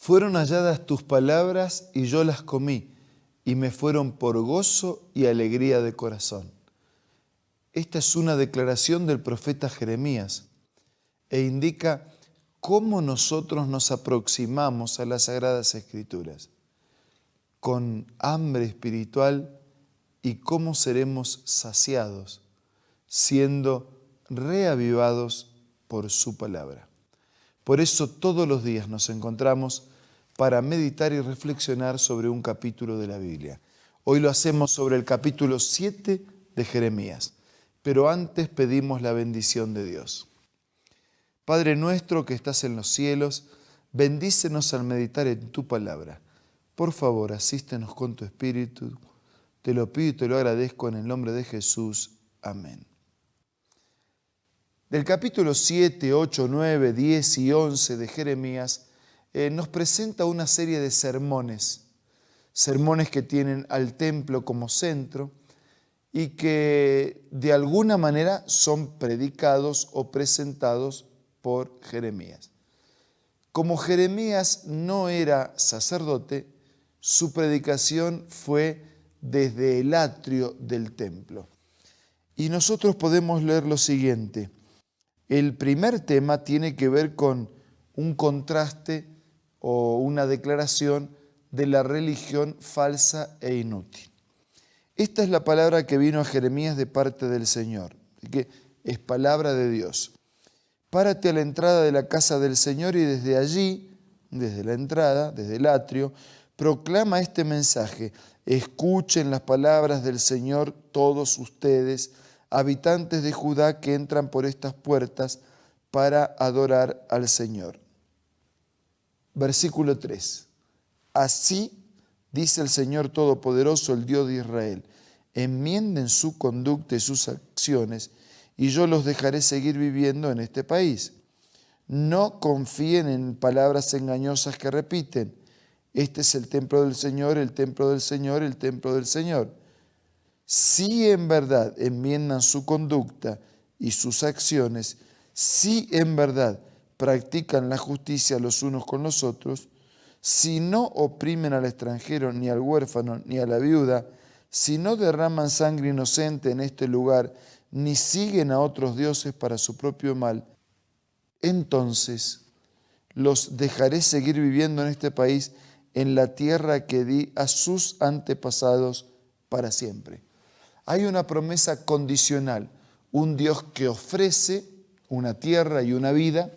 Fueron halladas tus palabras y yo las comí, y me fueron por gozo y alegría de corazón. Esta es una declaración del profeta Jeremías e indica cómo nosotros nos aproximamos a las Sagradas Escrituras, con hambre espiritual, y cómo seremos saciados, siendo reavivados por su palabra. Por eso todos los días nos encontramos para meditar y reflexionar sobre un capítulo de la Biblia. Hoy lo hacemos sobre el capítulo 7 de Jeremías, pero antes pedimos la bendición de Dios. Padre nuestro que estás en los cielos, bendícenos al meditar en tu palabra. Por favor, asístenos con tu Espíritu. Te lo pido y te lo agradezco en el nombre de Jesús. Amén. Del capítulo 7, 8, 9, 10 y 11 de Jeremías nos presenta una serie de sermones que tienen al templo como centro y que de alguna manera son predicados o presentados por Jeremías. Como Jeremías no era sacerdote, su predicación fue desde el atrio del templo. Y nosotros podemos leer lo siguiente. El primer tema tiene que ver con un contraste o una declaración de la religión falsa e inútil. Esta es la palabra que vino a Jeremías de parte del Señor, que es palabra de Dios. Párate a la entrada de la casa del Señor y desde allí, desde la entrada, desde el atrio, proclama este mensaje. Escuchen las palabras del Señor todos ustedes, habitantes de Judá que entran por estas puertas para adorar al Señor. Versículo 3. Así dice el Señor Todopoderoso, el Dios de Israel, enmienden su conducta y sus acciones, y yo los dejaré seguir viviendo en este país. No confíen en palabras engañosas que repiten. Este es el templo del Señor, el templo del Señor, el templo del Señor. Si en verdad enmiendan su conducta y sus acciones, si en verdad practican la justicia los unos con los otros, si no oprimen al extranjero, ni al huérfano, ni a la viuda, si no derraman sangre inocente en este lugar, ni siguen a otros dioses para su propio mal, entonces los dejaré seguir viviendo en este país, en la tierra que di a sus antepasados para siempre. Hay una promesa condicional, un Dios que ofrece una tierra y una vida,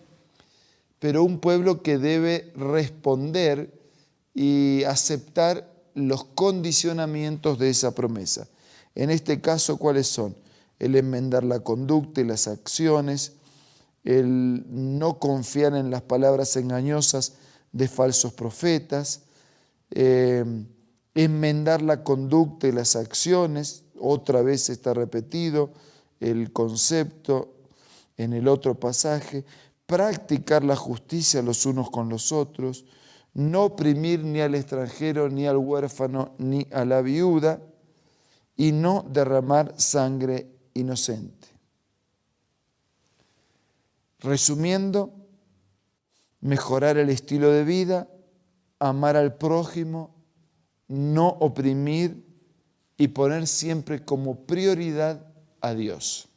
pero un pueblo que debe responder y aceptar los condicionamientos de esa promesa. En este caso, ¿cuáles son? El enmendar la conducta y las acciones, el no confiar en las palabras engañosas de falsos profetas, enmendar la conducta y las acciones, otra vez está repetido el concepto en el otro pasaje, practicar la justicia los unos con los otros, no oprimir ni al extranjero, ni al huérfano, ni a la viuda, y no derramar sangre inocente. Resumiendo, mejorar el estilo de vida, amar al prójimo, no oprimir y poner siempre como prioridad a Dios.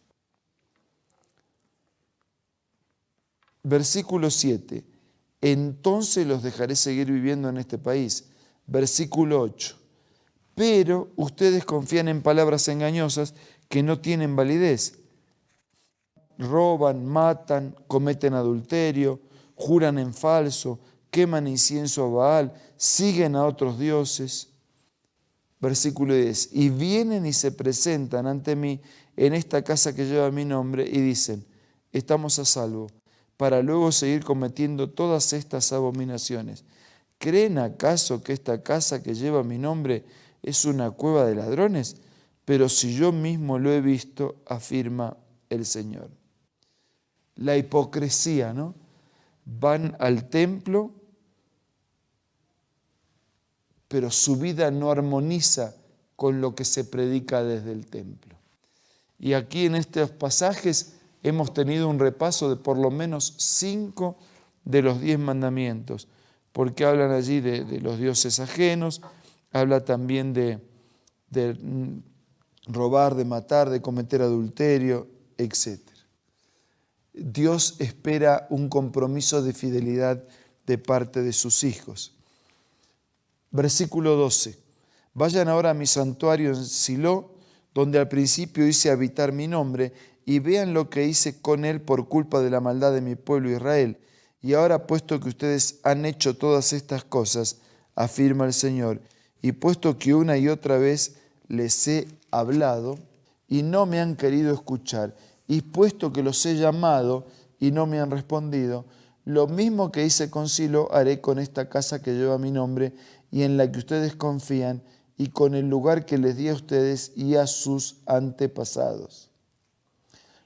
Versículo 7. Entonces los dejaré seguir viviendo en este país. Versículo 8. Pero ustedes confían en palabras engañosas que no tienen validez. Roban, matan, cometen adulterio, juran en falso, queman incienso a Baal, siguen a otros dioses. Versículo 10. Y vienen y se presentan ante mí en esta casa que lleva mi nombre y dicen, estamos a salvo, para luego seguir cometiendo todas estas abominaciones. ¿Creen acaso que esta casa que lleva mi nombre es una cueva de ladrones? Pero si yo mismo lo he visto, afirma el Señor. La hipocresía, ¿no? Van al templo, pero su vida no armoniza con lo que se predica desde el templo. Y aquí en estos pasajes hemos tenido un repaso de por lo menos 5 de los 10 mandamientos. porque hablan allí de los dioses ajenos, habla también de robar, de matar, de cometer adulterio, etc. Dios espera un compromiso de fidelidad de parte de sus hijos. Versículo 12. Vayan ahora a mi santuario en Silo, donde al principio hice habitar mi nombre, y vean lo que hice con él por culpa de la maldad de mi pueblo Israel. Y ahora, puesto que ustedes han hecho todas estas cosas, afirma el Señor, y puesto que una y otra vez les he hablado y no me han querido escuchar, y puesto que los he llamado y no me han respondido, lo mismo que hice con Silo haré con esta casa que lleva mi nombre y en la que ustedes confían, y con el lugar que les di a ustedes y a sus antepasados.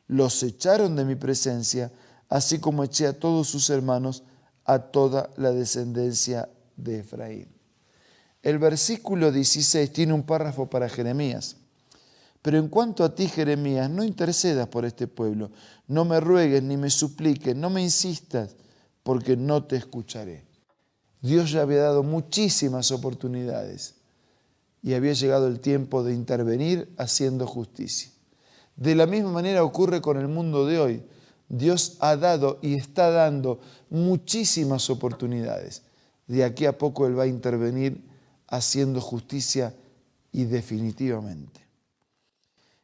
Los echaron de mi presencia, así como eché a todos sus hermanos, a toda la descendencia de Efraín. El versículo 16 tiene un párrafo para Jeremías. Pero en cuanto a ti, Jeremías, no intercedas por este pueblo, no me ruegues ni me supliques, no me insistas, porque no te escucharé. Dios ya había dado muchísimas oportunidades y había llegado el tiempo de intervenir haciendo justicia. De la misma manera ocurre con el mundo de hoy. Dios ha dado y está dando muchísimas oportunidades. De aquí a poco Él va a intervenir haciendo justicia y definitivamente.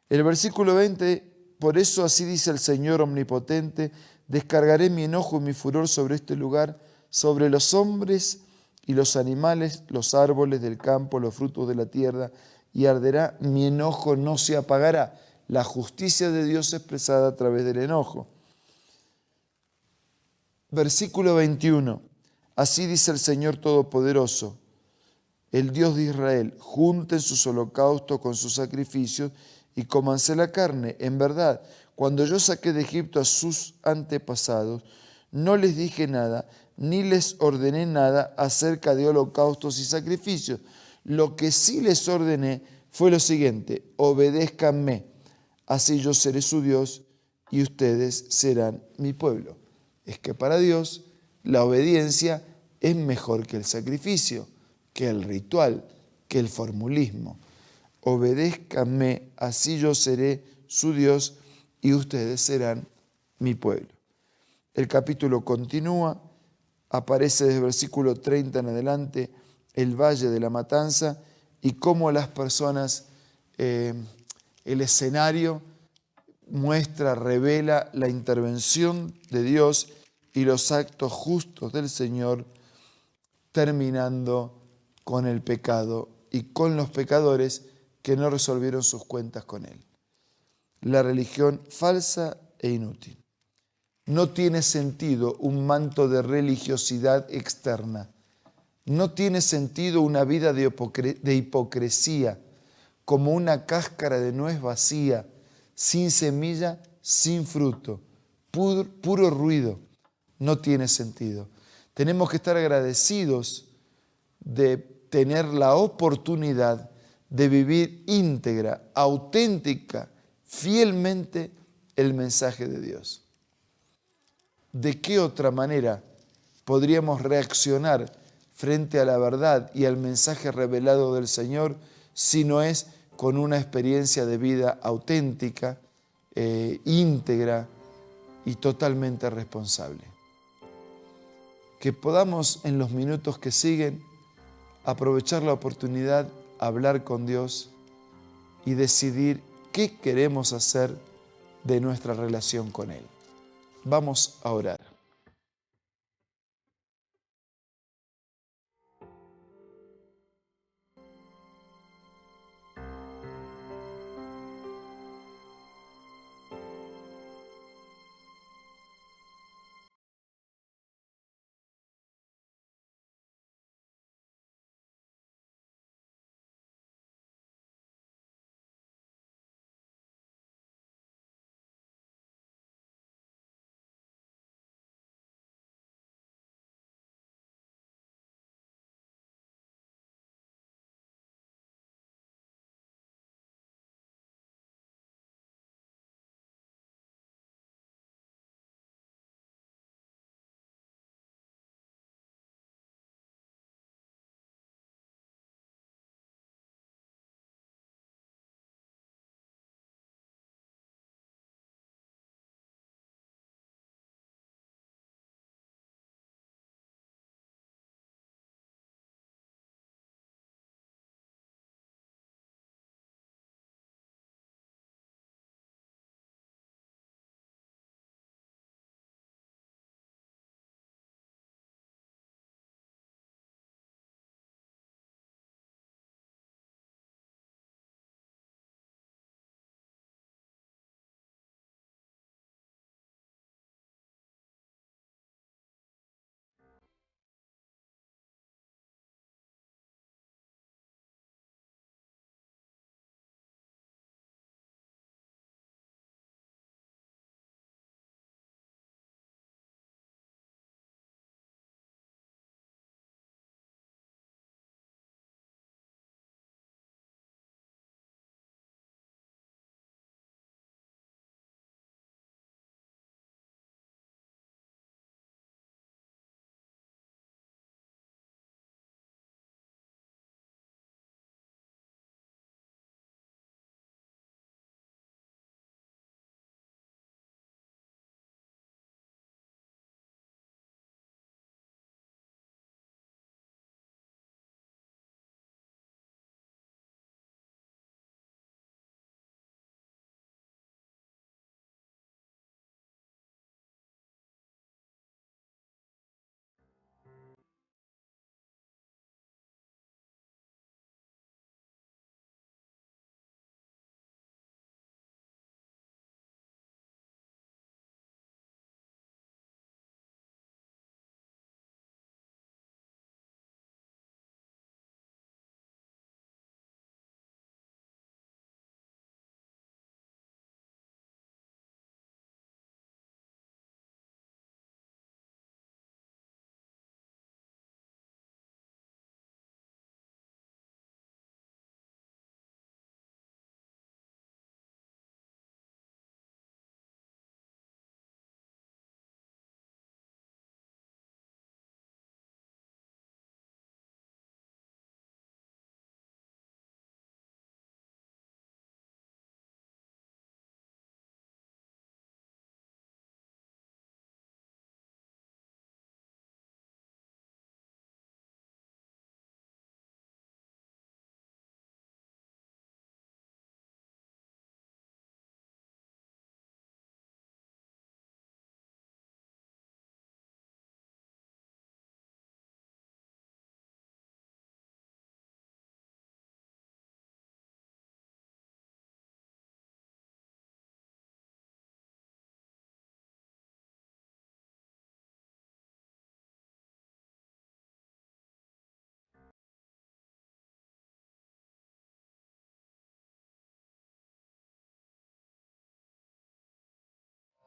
El versículo 20, por eso así dice el Señor omnipotente, descargaré mi enojo y mi furor sobre este lugar, sobre los hombres y los animales, los árboles del campo, los frutos de la tierra, y arderá, mi enojo no se apagará. La justicia de Dios expresada a través del enojo. Versículo 21, así dice el Señor Todopoderoso, el Dios de Israel, junten sus holocaustos con sus sacrificios y cómanse la carne. En verdad, cuando yo saqué de Egipto a sus antepasados, no les dije nada, ni les ordené nada acerca de holocaustos y sacrificios. Lo que sí les ordené fue lo siguiente: obedézcanme, así yo seré su Dios y ustedes serán mi pueblo. Es que para Dios la obediencia es mejor que el sacrificio, que el ritual, que el formulismo. Obedézcanme, así yo seré su Dios y ustedes serán mi pueblo. El capítulo continúa, aparece desde el versículo 30 en adelante el valle de la matanza y cómo las personas, el escenario muestra, revela la intervención de Dios y los actos justos del Señor, terminando con el pecado y con los pecadores que no resolvieron sus cuentas con Él. La religión falsa e inútil. No tiene sentido un manto de religiosidad externa. No tiene sentido una vida de hipocresía, como una cáscara de nuez vacía, sin semilla, sin fruto, puro ruido. No tiene sentido. Tenemos que estar agradecidos de tener la oportunidad de vivir íntegra, auténtica, fielmente el mensaje de Dios. ¿De qué otra manera podríamos reaccionar frente a la verdad y al mensaje revelado del Señor si no es con una experiencia de vida auténtica, íntegra y totalmente responsable? Que podamos en los minutos que siguen aprovechar la oportunidad, hablar con Dios y decidir qué queremos hacer de nuestra relación con Él. Vamos a orar.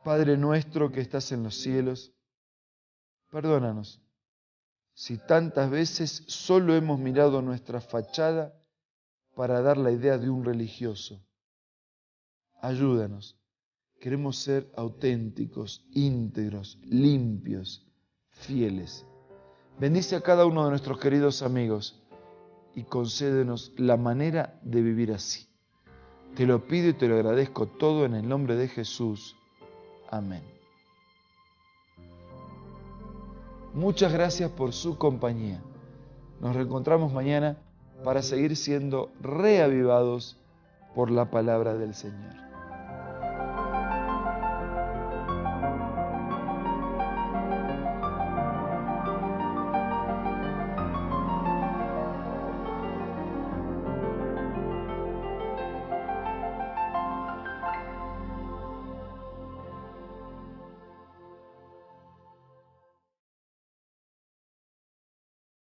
Padre nuestro que estás en los cielos, perdónanos si tantas veces solo hemos mirado nuestra fachada para dar la idea de un religioso. Ayúdanos. Queremos ser auténticos, íntegros, limpios, fieles. Bendice a cada uno de nuestros queridos amigos y concédenos la manera de vivir así. Te lo pido y te lo agradezco todo en el nombre de Jesús. Amén. Muchas gracias por su compañía. Nos reencontramos mañana para seguir siendo reavivados por la palabra del Señor.